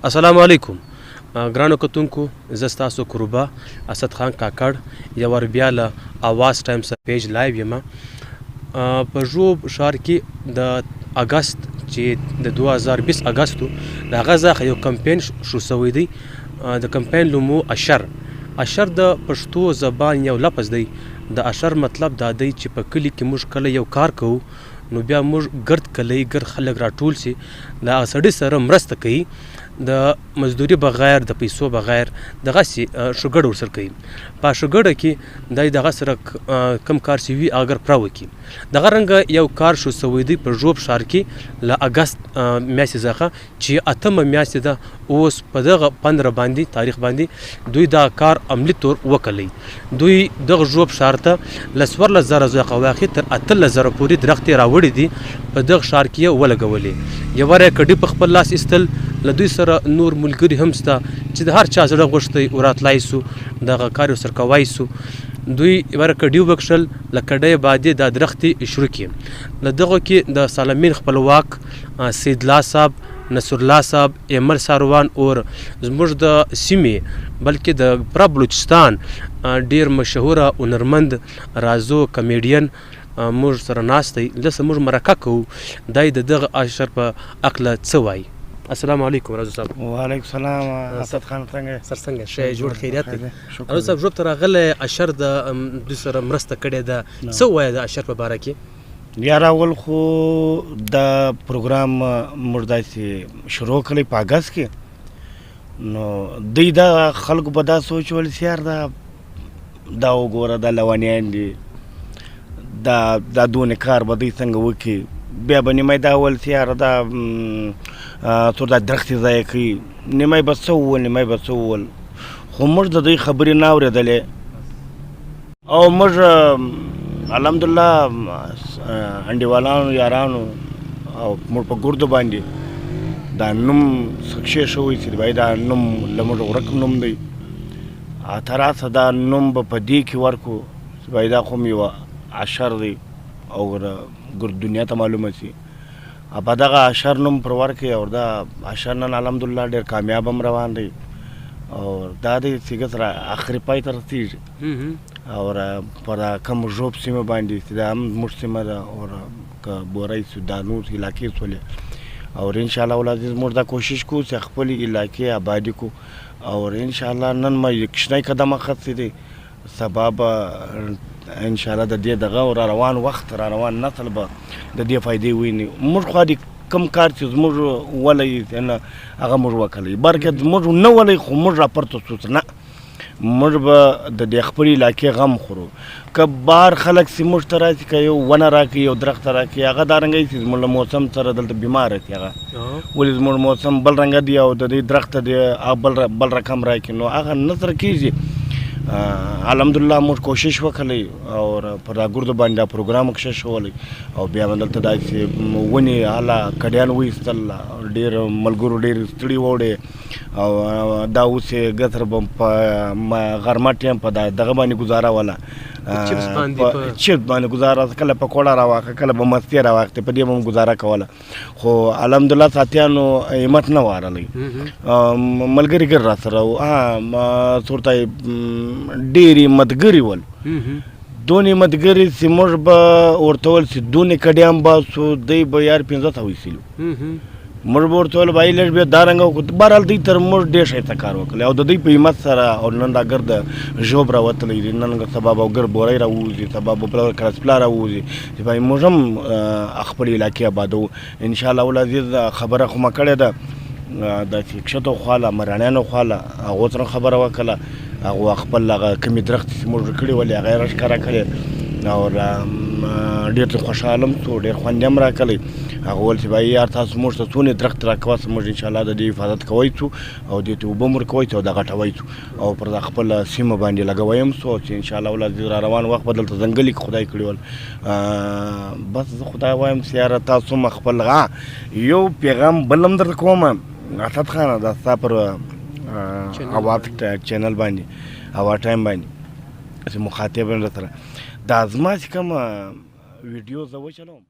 السلام علیکم ګرانو کتونکو، زه ستاسو کوربه اسد خان کاکړ یو ور بیا له اواز ټایمز پیج لایو یم. په ژوب ښار کې د اګست چې د 2020 اګست د هغه څخه یو کمپین شروع شوی دی. د کمپین لومو اشر د پښتو زبان یو لفظ دی. د اشر مطلب دا دی چې په کلي کې موږ کله یو کار کوو نو بیا موږ ګرد کلی ګرد خلک راټول سي له هغه سړي سره مرسته کوي، د مزدوري بغیر د پیسو بغیر دغسې ښه ګډه ورسره کوي. په ښه ګډه کې دی دغه سره کم کار چې وي اگر پوره وکړي. دغه رنګه یو کار شروع شوی دی په ژوب ښار کې له اګست میاشتې څخه چې 8مه میاشت ده. اوس په دغه 15 باندې تاریخ باندې دوی دا کار عملي طور وکړی. دوی دغه ژوب ښار ته له 14,000 څخه واخې تر 18,000 پورې درختې راوړي دي، په دغه ښار کې یې ولګولې. یوه رایه کډي په خپل لاس ایستل، له دوی سره نور ملګري هم شته چې د هر چا زړه غوښتی وراتلای سو دغه کار ورسره کوای سو. دوی یوه کډي وبخښل، له کډۍ بعدې دا درختې شروع کړي. له دغو کې د سالمین خپلواک، سیدلا صاحب، نصر الله صاحب، ایمل ساروان اور زموږ د سیمې بلکې د پوره بلوچستان ډیر مشهوره هنرمند رازو کمیډین موږ سره ناست دی. دلته موږ مرکه کوو دی د دغه اشر په هکله څه وایي. السلام علیکم رازو صاحب. وعلیکم السلام اسد خان څنګه سر څنګه ښه جوړ خیریت دی. رازو صاحب ژوب ته راغلی اشر د دوی سره مرسته کړې ده، څه وایه د اشر په باره کې؟ یار اول خو دا پروګرام موږ داسې شروع کړی په اګست کې، نو دوی دا خلکو په دا سوچ ول چې یار دا وګوره دا لونیان دي، دا دونه کار به دوی څنګه وکړي. بیا به نیمه دا ول چې یار دا څو دا درختې ضایع کوي، نیمه به څه وویل نیمه به څه وویل، خو موږ د دوی خبرې نه اورېدلې. او موږ الحمدلله انډیوالانو یارانو او موږ په ګردو باندې دا نوم سکشې شوی چې بای دا نوم له موږ ورک نوم دی. تر اوسه دا نوم به په دې کې ورکو چې بای دا خو یو اشر دی او ګرد دنیا ته معلومه شي. په دغه اشر نوم پر ورکړي او دا اشر نن الحمدلله ډېر کامیاب هم روان دی او دا دی چې سره آخري پای ته رسېږي. او پر کوم ژوب سیمه باندې چې دا هم زموږ سیمه ده او که بورۍ سو دا نور علاقې سولې او انشاءالله العزیز موږ دا کوشش کوو چې خپلې علاقې آبادي کړو او انشاءالله نن ما یو کوچنی قدم اخیستی دی، سبا به انشاءالله د دې دغه را روان وخت را روان نسل به د دې فایدې ویني. موږ خو د کم کار چې زموږ ولی نه هغه موږ وکړی، بلکې زموږ نه ولی خو موږ راپورته سوڅ نه، موږ به د دې خپلې علاقې غم خورو. که بهر خلک چې موږ ته راشي که یو ونه راکړي یو درخت راکړي هغه دا رنګه چې زموږ له موسم سره دلته بیماره دي هغه، ولې زموږ موسم بل رنګه دی او د دې درخت دی بل رقم راکړي نو هغه نه سره کېږي. الحمدلله موږ کوشش وکړی او پر دا ګردو باندې دا پروګرام کښې شولی او بیا به دلته داسې ونې هله کډیان وایستل، ډېر ملګرو ډېر ستړي وړې او دا اوس یې ګتر به په غرمه ټایم په دغه باندې ګزاره وله، چپس باندې ګزاره، کله پکوړه راواخه کله به مستې راواخته، په دې به هم ګزاره کوله. خو الحمدلله ساتیانو همت نه وارلی، ملګري ګر را سره و څورته ډېرې مدګري ول، دونې مدګري چې موږ به ورته ویل چې دونې کډیان باسو دی به یار 1500 ویسلو، موږ به ورته ویل بهایي لږ بیا دا رنګه وکړو. بهرحال دوی تر موږ ډېر ښایسته کار وکړی او د دوی په همت سره او نن دا ګرد ژوب راوتلی دی، نن سبا به ګرد بورۍ راووځي، سبا به بله کرسپلا راووځي چې بهایي موږ هم خپلې علاقې آبادوو انشاءالله العزیز. خبره خو مه کړې ده د کښتو خواله مراڼیانو خواله هغو سره خبره وکړله، هغو خپل هغه کمې درختې چې موږ کړي ولې هغه یې راښکاره کړې او ډېر خوشحاله هم شو، ډېر خوند هم راکړی. هغه ویل چې بهایي یار تاسو موږ ته څونه درخت راکوه موږ انشاءالله د دې حفاظت کوی څو او دې ته اوبه هم ورکوی څو او دا غټوی څو او پر دا خپله سیمه باندې لګوی هم څو چې انشاءالله العزیز را روان وخت به دلته ځنګلي کې خدای کړي ول. بس زه خدای وایم چې یاره تاسو هم خپل یو پیغام بل هم درته کوم اسد خانه، دا ستا پر اواز چینل باندې اوا ټایم باندې چې مخاطب سره دا زما چې کومه ویډیو زه وچلوم